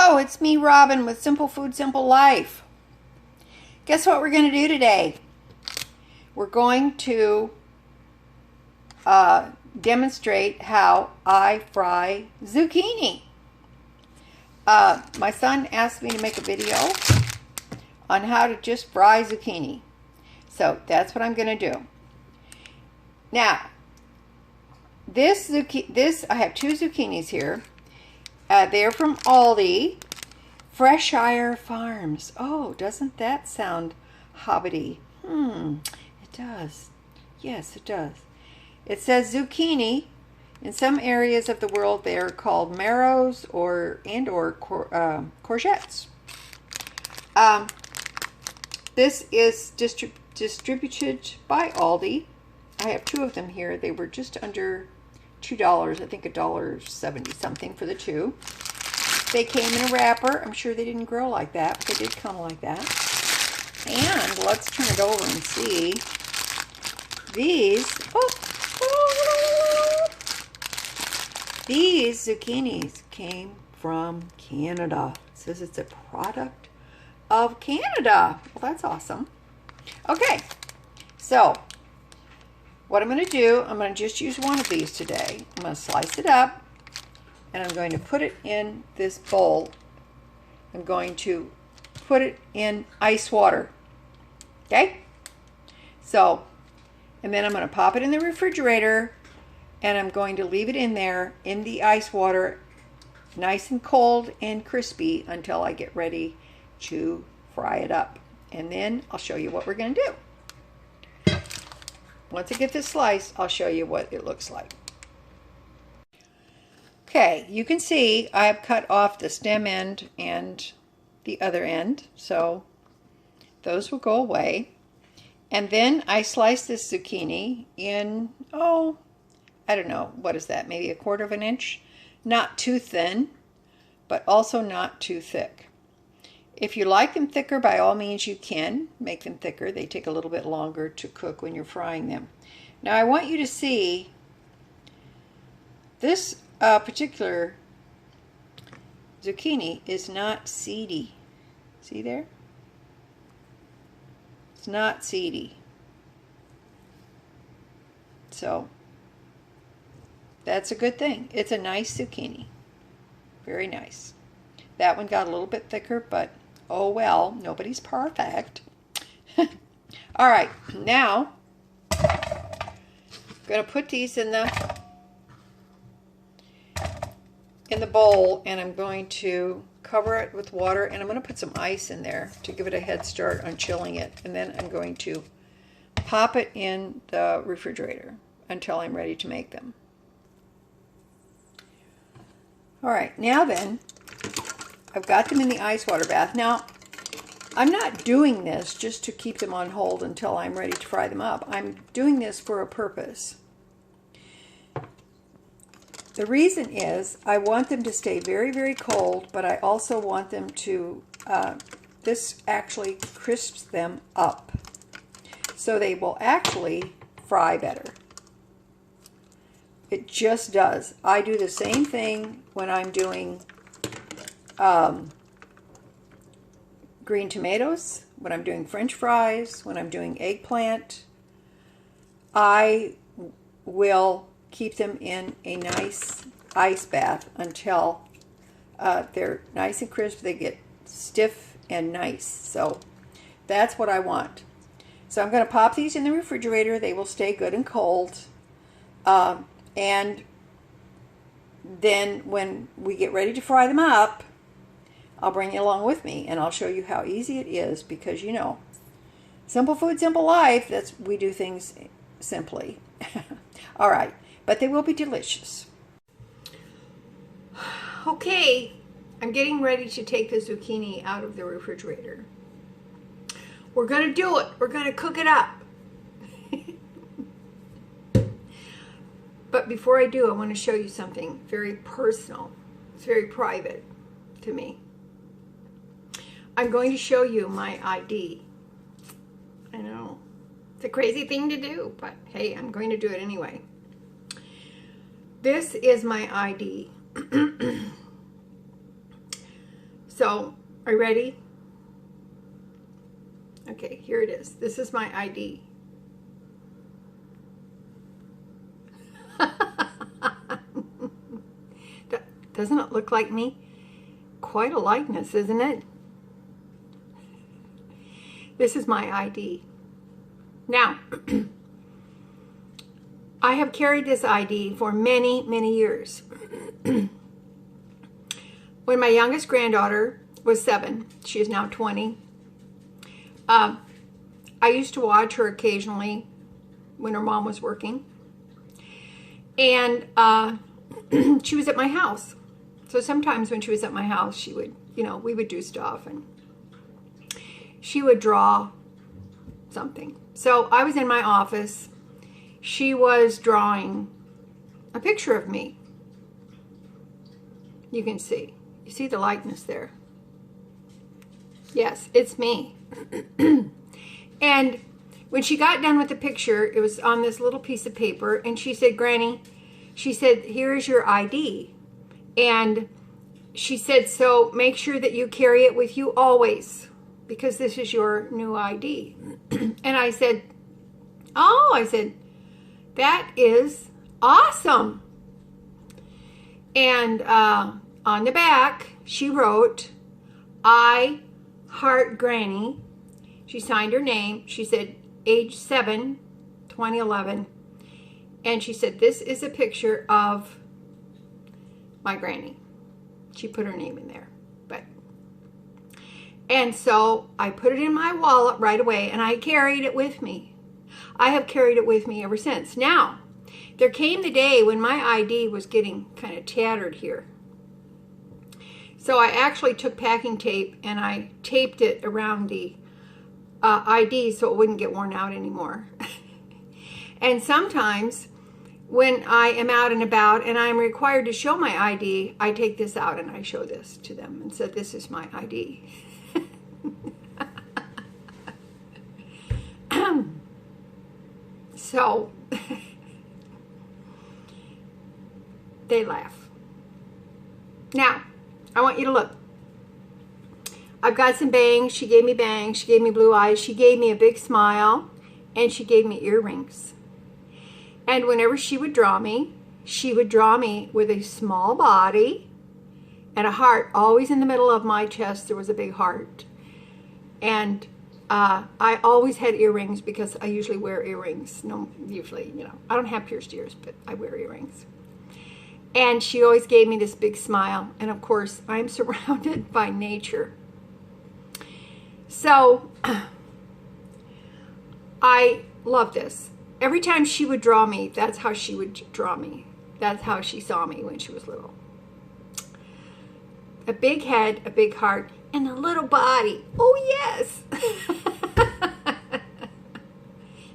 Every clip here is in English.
Hello, it's me, Robin, with Simple Food, Simple Life. Guess what we're going to do today? We're going to demonstrate how I fry zucchini. My son asked me to make a video on how to just fry zucchini. So that's what I'm going to do. Now, I have two zucchinis here. They're from Aldi, Freshire Farms. Oh, doesn't that sound hobbity? It does. Yes, it does. It says zucchini. In some areas of the world, they are called marrows or courgettes. This is distributed by Aldi. I have two of them here. They were just under $2, I think $1.70 something for the two. They came in a wrapper. I'm sure they didn't grow like that, but they did come like that. And let's turn it over and see. These zucchinis came from Canada. It says it's a product of Canada. Well, that's awesome. Okay, so what I'm going to do, I'm going to just use one of these today. I'm going to slice it up, and I'm going to put it in this bowl. I'm going to put it in ice water. Okay? So, and then I'm going to pop it in the refrigerator, and I'm going to leave it in there in the ice water, nice and cold and crispy until I get ready to fry it up. And then I'll show you what we're going to do. Once I get this sliced, I'll show you what it looks like. Okay, you can see I've cut off the stem end and the other end, so those will go away. And then I slice this zucchini in, I don't know, what is that, maybe 1/4 of an inch? Not too thin, but also not too thick. If you like them thicker, by all means you can make them thicker. They take a little bit longer to cook when you're frying them. Now I want you to see this particular zucchini is not seedy. See there? It's not seedy. So that's a good thing. It's a nice zucchini. Very nice. That one got a little bit thicker, but oh well, nobody's perfect. All right, now I'm going to put these in the bowl, and I'm going to cover it with water, and I'm going to put some ice in there to give it a head start on chilling it, and then I'm going to pop it in the refrigerator until I'm ready to make them. All right, now then, I've got them in the ice water bath. Now, I'm not doing this just to keep them on hold until I'm ready to fry them up. I'm doing this for a purpose. The reason is I want them to stay very, very cold, but I also want them to, this actually crisps them up. So they will actually fry better. It just does. I do the same thing when I'm doing green tomatoes, when I'm doing French fries, when I'm doing eggplant. I will keep them in a nice ice bath until they're nice and crisp. They get stiff and nice. So that's what I want. So I'm going to pop these in the refrigerator. They will stay good and cold. And then when we get ready to fry them up, I'll bring you along with me, and I'll show you how easy it is, because you know, simple food, simple life, we do things simply. All right, but they will be delicious. Okay, I'm getting ready to take the zucchini out of the refrigerator. We're going to do it. We're going to cook it up. But before I do, I want to show you something very personal. It's very private to me. I'm going to show you my ID. I know, it's a crazy thing to do, but hey, I'm going to do it anyway. This is my ID. So, are you ready? Okay, here it is. This is my ID. Doesn't it look like me? Quite a likeness, isn't it? This is my ID. Now, I have carried this ID for many, many years. When my youngest granddaughter was 7, she is now 20, I used to watch her occasionally when her mom was working. And she was at my house. So sometimes when she was at my house, she would, we would do stuff, and she would draw something. So I was in my office. She was drawing a picture of me. You can see. You see the likeness there? Yes, it's me. And when she got done with the picture, it was on this little piece of paper, and she said, Granny, she said, here is your ID. And she said, so make sure that you carry it with you always, because this is your new ID. And I said, oh, I said, that is awesome. And on the back, she wrote, I heart Granny. She signed her name. She said, age 7, 2011. And she said, this is a picture of my granny. She put her name in there. And so I put it in my wallet right away, and I carried it with me. I have carried it with me ever since. Now, there came the day when my ID was getting kind of tattered here. So I actually took packing tape and I taped it around the ID so it wouldn't get worn out anymore. And sometimes when I am out and about and I'm required to show my ID, I take this out and I show this to them and said, this is my ID. So they laugh. Now, I want you to look. I've got some bangs. She gave me bangs. She gave me blue eyes. She gave me a big smile. And she gave me earrings. And whenever she would draw me with a small body and a heart. Always in the middle of my chest, there was a big heart. And I always had earrings because I usually wear earrings. No, usually, I don't have pierced ears, but I wear earrings. And she always gave me this big smile. And of course, I'm surrounded by nature. So, I love this. Every time she would draw me, that's how she would draw me. That's how she saw me when she was little. A big head, a big heart, and a little body. Oh, yes.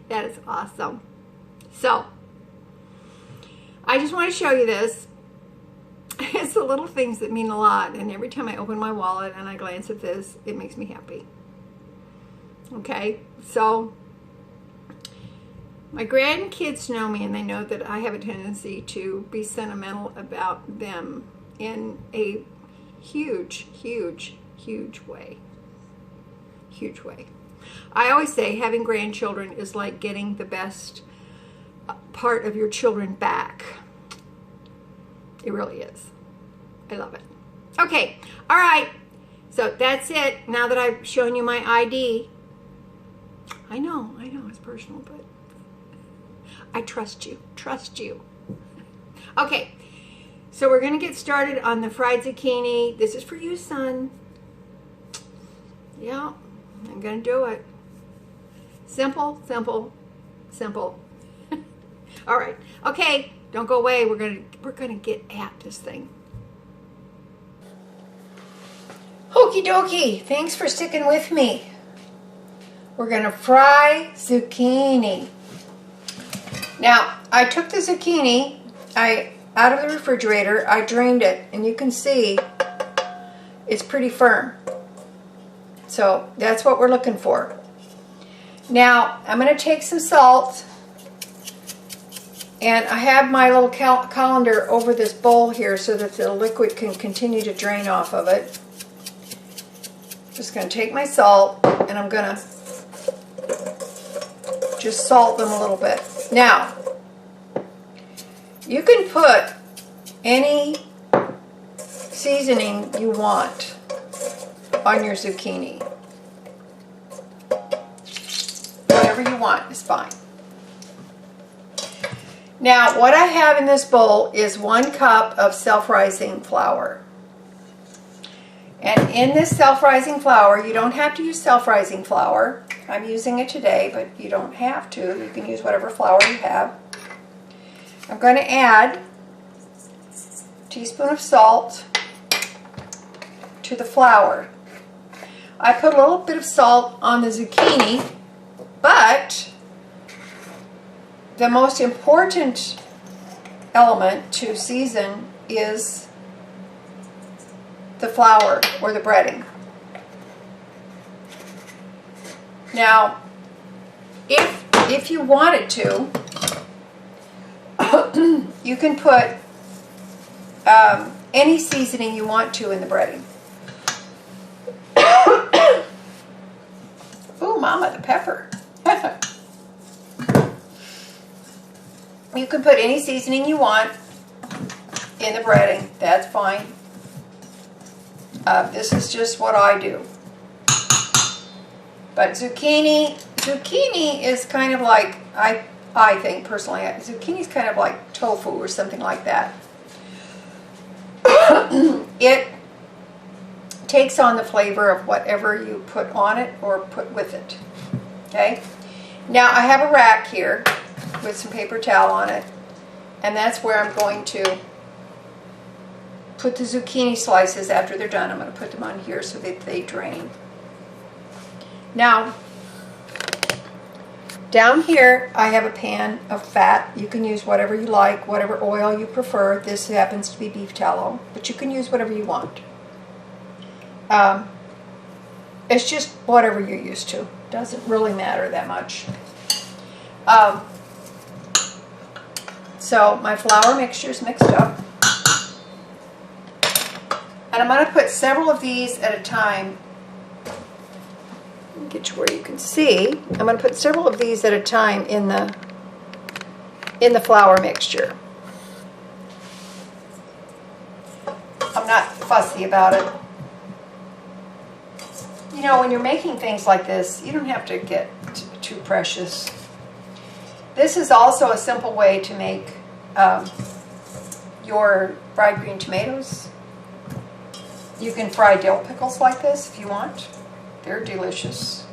That is awesome. So, I just want to show you this. It's the little things that mean a lot. And every time I open my wallet and I glance at this, it makes me happy. Okay, so my grandkids know me, and they know that I have a tendency to be sentimental about them in a huge, huge, huge way. Huge way. I always say having grandchildren is like getting the best part of your children back. It really is. I love it. Okay, all right. So that's it. Now that I've shown you my ID, I know it's personal, but I trust you. Okay, so we're going to get started on the fried zucchini. This is for you, son. Yeah, I'm going to do it. Simple, simple, simple. All right. Okay, don't go away. We're going to get at this thing. Okie dokie. Thanks for sticking with me. We're going to fry zucchini. Now, I took the zucchini out of the refrigerator. I drained it, and you can see it's pretty firm. So that's what we're looking for. Now, I'm going to take some salt, and I have my little colander over this bowl here so that the liquid can continue to drain off of it. Just going to take my salt and I'm going to just salt them a little bit. Now, you can put any seasoning you want on your zucchini. Whatever you want is fine. Now, what I have in this bowl is 1 cup of self-rising flour. And in this self-rising flour, you don't have to use self-rising flour. I'm using it today, but you don't have to. You can use whatever flour you have. I'm going to add a teaspoon of salt to the flour. I put a little bit of salt on the zucchini, but the most important element to season is the flour or the breading. Now, if you wanted to, you can put any seasoning you want to in the breading. Ooh, mama, the pepper. You can put any seasoning you want in the breading. That's fine. This is just what I do. But zucchini is kind of like, I think personally, zucchini is kind of like tofu or something like that. It takes on the flavor of whatever you put on it or put with it. Okay? Now I have a rack here with some paper towel on it, and that's where I'm going to put the zucchini slices after they're done. I'm going to put them on here so that they drain. Now, down here I have a pan of fat. You can use whatever you like, whatever oil you prefer. This happens to be beef tallow, but you can use whatever you want. It's just whatever you're used to. Doesn't really matter that much. So my flour mixture is mixed up. And I'm going to put several of these at a time. Let me get you where you can see. I'm going to put several of these at a time in the flour mixture. I'm not fussy about it. You know, when you're making things like this, you don't have to get too precious. This is also a simple way to make your fried green tomatoes. You can fry dill pickles like this if you want. They're delicious.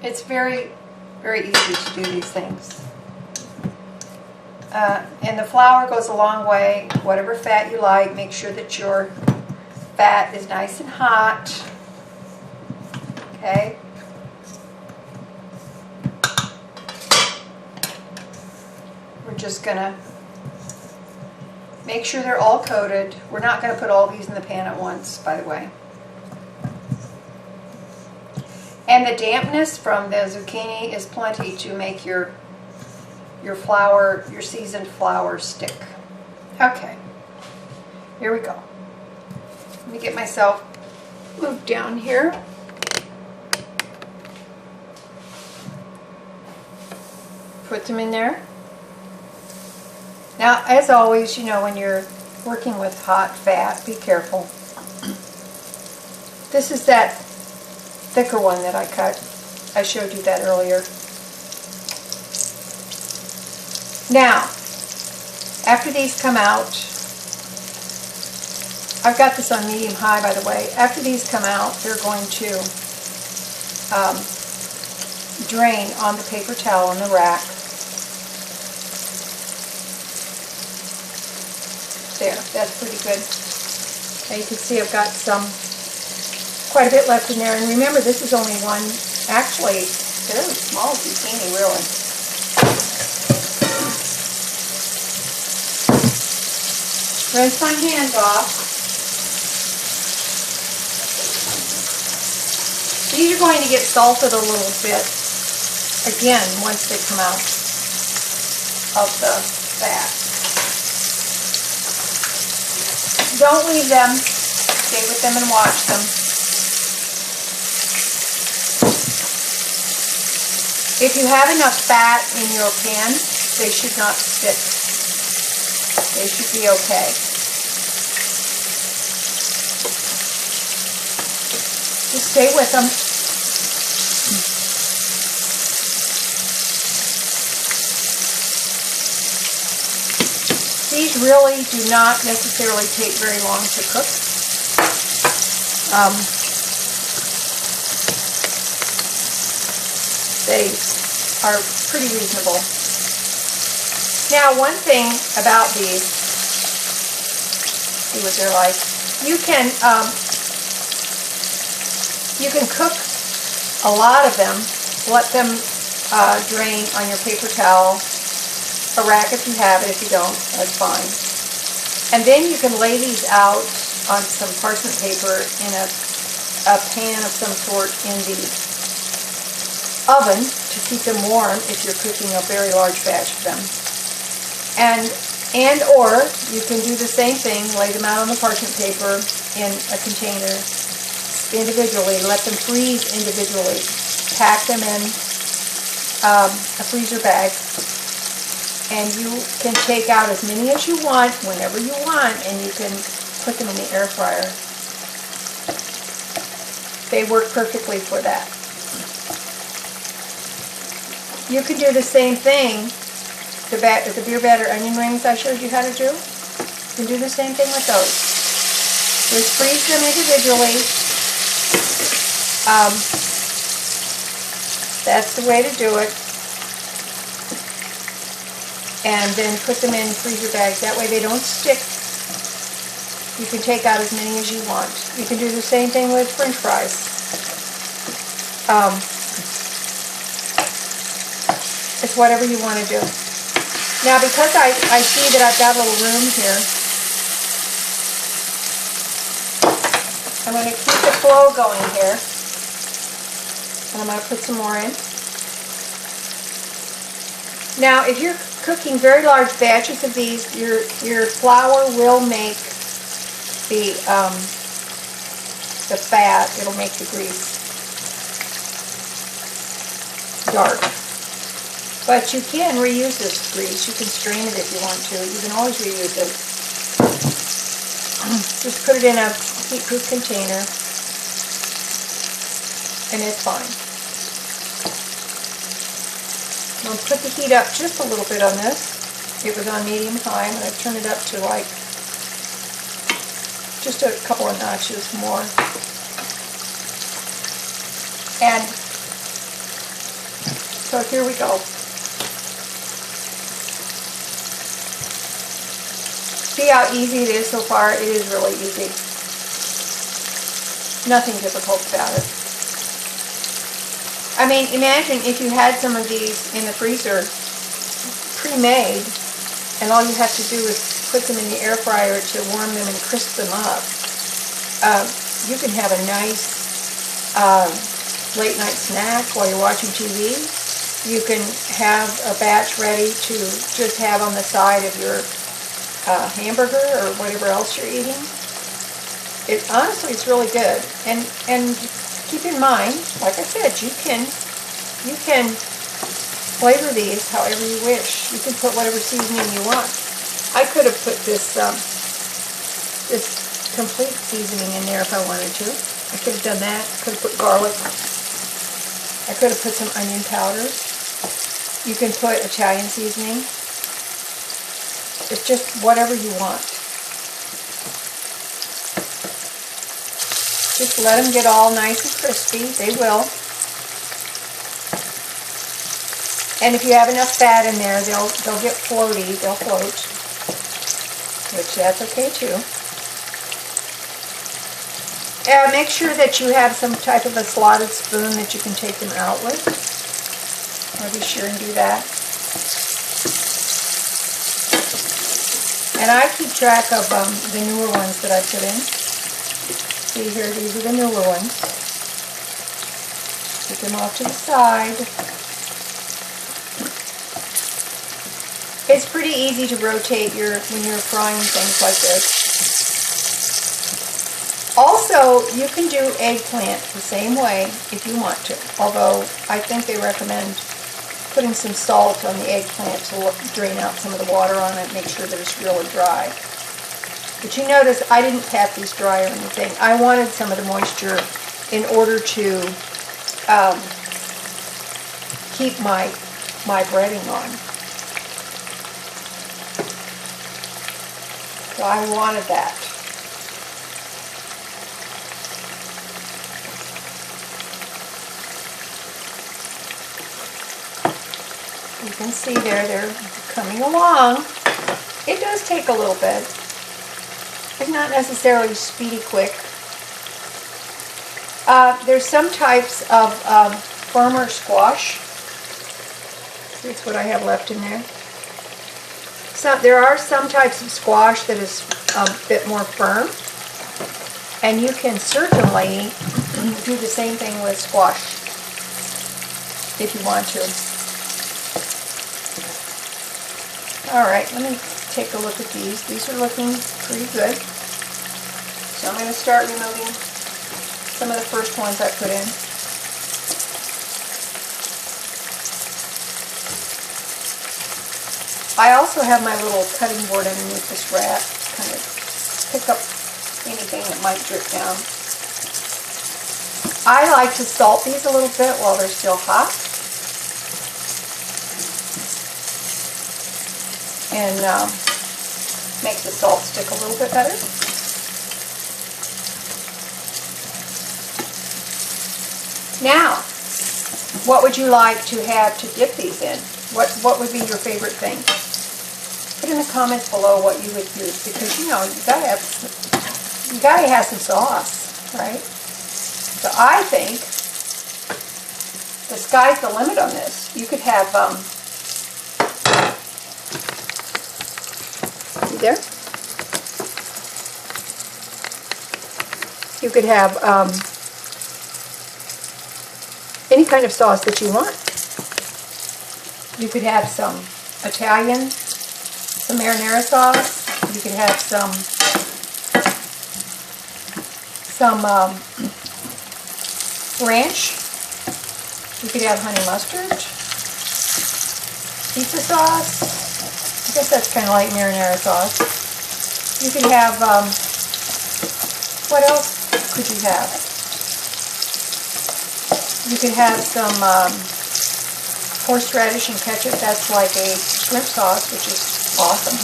It's very, very easy to do these things. And the flour goes a long way. Whatever fat you like, make sure that your fat is nice and hot. Okay? We're just going to make sure they're all coated. We're not going to put all these in the pan at once, by the way. And the dampness from the zucchini is plenty to make your flour, your seasoned flour stick. Okay, here we go. Let me get myself moved down here. Put them in there. Now, as always, you know, when you're working with hot fat, be careful. This is that thicker one that I cut. I showed you that earlier. Now, after these come out, I've got this on medium-high, by the way. After these come out, they're going to drain on the paper towel in the rack. There, that's pretty good. Now you can see I've got quite a bit left in there. And remember, this is only one, actually, fairly small zucchini, really. Rinse my hands off. These are going to get salted a little bit, again, once they come out of the fat. Don't leave them Stay with them and watch them. If you have enough fat in your pan, they should not stick. They should be okay. Just stay with them. These really do not necessarily take very long to cook. They are pretty reasonable. Now, one thing about these, see what they're like. You can cook a lot of them. Let them drain on your paper towel. A rack if you have it. If you don't, that's fine. And then you can lay these out on some parchment paper in a pan of some sort in the oven to keep them warm if you're cooking a very large batch of them. And or you can do the same thing, lay them out on the parchment paper in a container individually, let them freeze individually, pack them in a freezer bag, and you can take out as many as you want whenever you want, and you can put them in the air fryer. They work perfectly for that. You can do the same thing, the beer batter onion rings I showed you how to do. You can do the same thing with those. Just freeze them individually. That's the way to do it. And then put them in freezer bags. That way they don't stick. You can take out as many as you want. You can do the same thing with French fries. It's whatever you want to do. Now, because I see that I've got a little room here, I'm going to keep the flow going here. And I'm going to put some more in. Now, if you're cooking very large batches of these, your flour will make the fat. It'll make the grease dark. But you can reuse this grease. You can strain it if you want to. You can always reuse it. Just put it in a heat-proof container, and it's fine. I'll put the heat up just a little bit on this. It was on medium-high, and I've turned it up to like just a couple of notches more. And so here we go. See how easy it is so far? It is really easy. Nothing difficult about it. I mean, imagine if you had some of these in the freezer pre-made, and all you have to do is put them in the air fryer to warm them and crisp them up. You can have a nice late night snack while you're watching TV. You can have a batch ready to just have on the side of your hamburger or whatever else you're eating. Honestly, it's really good. And keep in mind, like I said, you can flavor these however you wish. You can put whatever seasoning you want. I could have put this this complete seasoning in there if I wanted to. I could have done that. I could have put garlic. I could have put some onion powders. You can put Italian seasoning. It's just whatever you want. Just let them get all nice and crispy. They will. And if you have enough fat in there, they'll get floaty. They'll float, which that's okay too. Make sure that you have some type of a slotted spoon that you can take them out with. I'll be sure and do that. And I keep track of the newer ones that I put in. See here, these are the newer ones. Put them off to the side. It's pretty easy to rotate when you're frying things like this. Also, you can do eggplant the same way if you want to, although I think they recommend putting some salt on the eggplant to drain out some of the water on it, make sure that it's really dry. But you notice I didn't pat these dry or anything. I wanted some of the moisture in order to keep my breading on. So I wanted that. You can see there, they're coming along. It does take a little bit. It's not necessarily speedy quick. There's some types of firmer squash. Here's what I have left in there. There are some types of squash that is a bit more firm. And you can certainly do the same thing with squash if you want to. Alright, let me take a look at these. These are looking pretty good. So I'm going to start removing some of the first ones I put in. I also have my little cutting board underneath this rat to kind of pick up anything that might drip down. I like to salt these a little bit while they're still hot. And makes the salt stick a little bit better. Now, what would you like to have to dip these in? What would be your favorite thing? Put in the comments below what you would use, because you know you gotta have some sauce, right? So I think the sky's the limit on this. You could have see there? You could have any kind of sauce that you want. You could have some Italian, some marinara sauce. You could have some ranch. You could have honey mustard, pizza sauce. I guess that's kind of like marinara sauce. You could have, what else could you have? You could have some horseradish and ketchup. That's like a shrimp sauce, which is awesome.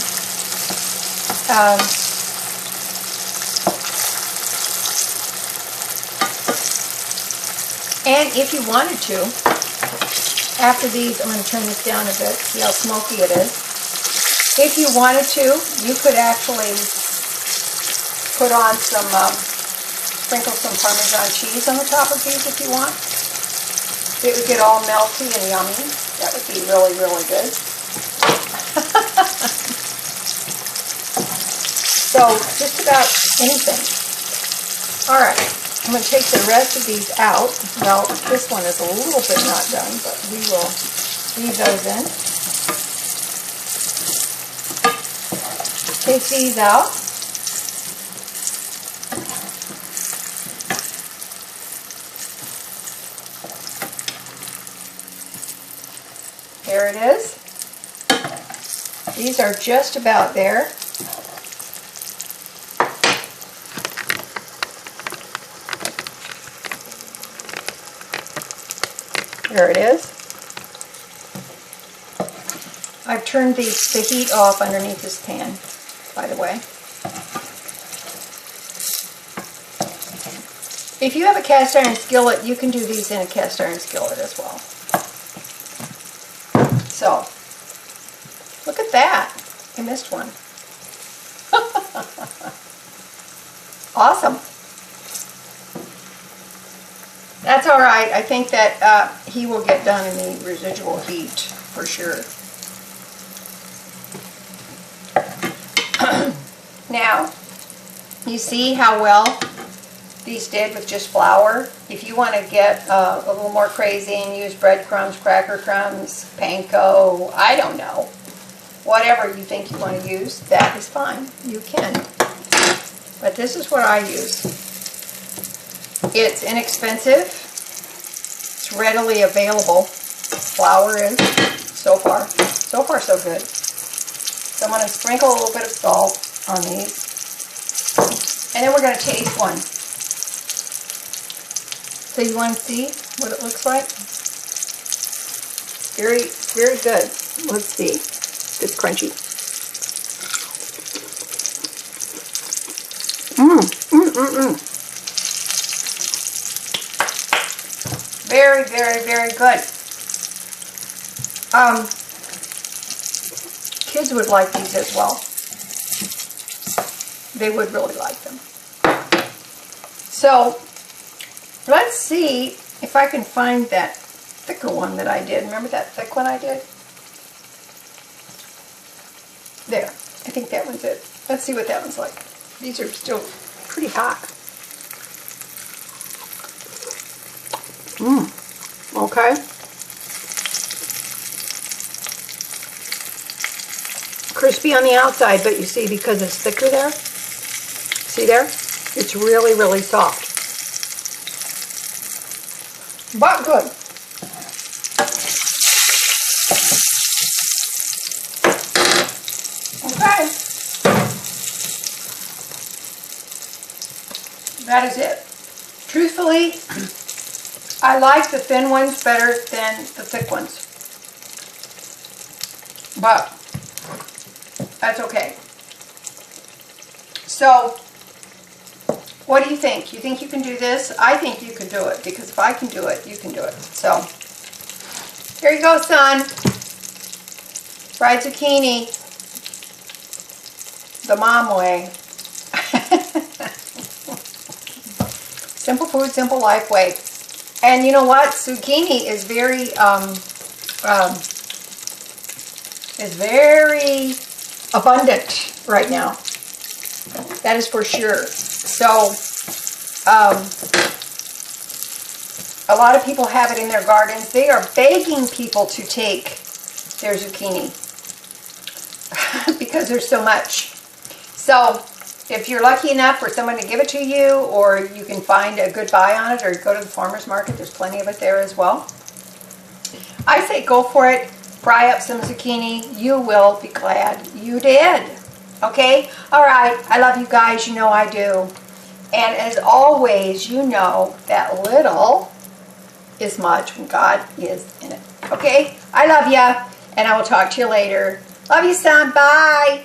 And if you wanted to, after these, I'm going to turn this down a bit, see how smoky it is. If you wanted to, you could actually put on some, sprinkle some Parmesan cheese on the top of these if you want. It would get all melty and yummy. That would be really, really good. So, just about anything. Alright, I'm going to take the rest of these out. Well, this one is a little bit not done, but we will leave those in. Take these out. There it is. These are just about there. There it is. I've turned the heat off underneath this pan, by the way. If you have a cast iron skillet, you can do these in a cast iron skillet as well. So, look at that. I missed one. Awesome. That's all right. I think that he will get done in the residual heat for sure. Now, you see how well these did with just flour? If you want to get a little more crazy and use breadcrumbs, cracker crumbs, panko, I don't know, whatever you think you want to use, that is fine. You can. But this is what I use. It's inexpensive. It's readily available. Flour is, so far. So far, so good. So I'm going to sprinkle a little bit of salt on these. And then we're going to taste one. So you want to see what it looks like? Very, very good. Let's see. It's crunchy. Very, very, very good. Kids would like these as well. They would really like them. So, let's see if I can find that thicker one that I did. Remember that thick one I did? There. I think that one's it. Let's see what that one's like. These are still pretty hot. Okay. Crispy on the outside, but you see, because it's thicker there, see there? It's really, really soft. But good. Okay. That is it. Truthfully, I like the thin ones better than the thick ones. But that's okay. So, what do you think? You think you can do this? I think you can do it, because if I can do it, you can do it. So, here you go, son. Fried zucchini. The mom way. Simple food, simple life way. And you know what? Zucchini is very abundant right now. That is for sure. So, a lot of people have it in their gardens. They are begging people to take their zucchini because there's so much. So, if you're lucky enough for someone to give it to you, or you can find a good buy on it, or go to the farmer's market, there's plenty of it there as well. I say go for it. Fry up some zucchini. You will be glad you did. Okay? Alright, I love you guys. You know I do. And as always, you know that little is much when God is in it. Okay? I love ya, and I will talk to you later. Love you, son. Bye.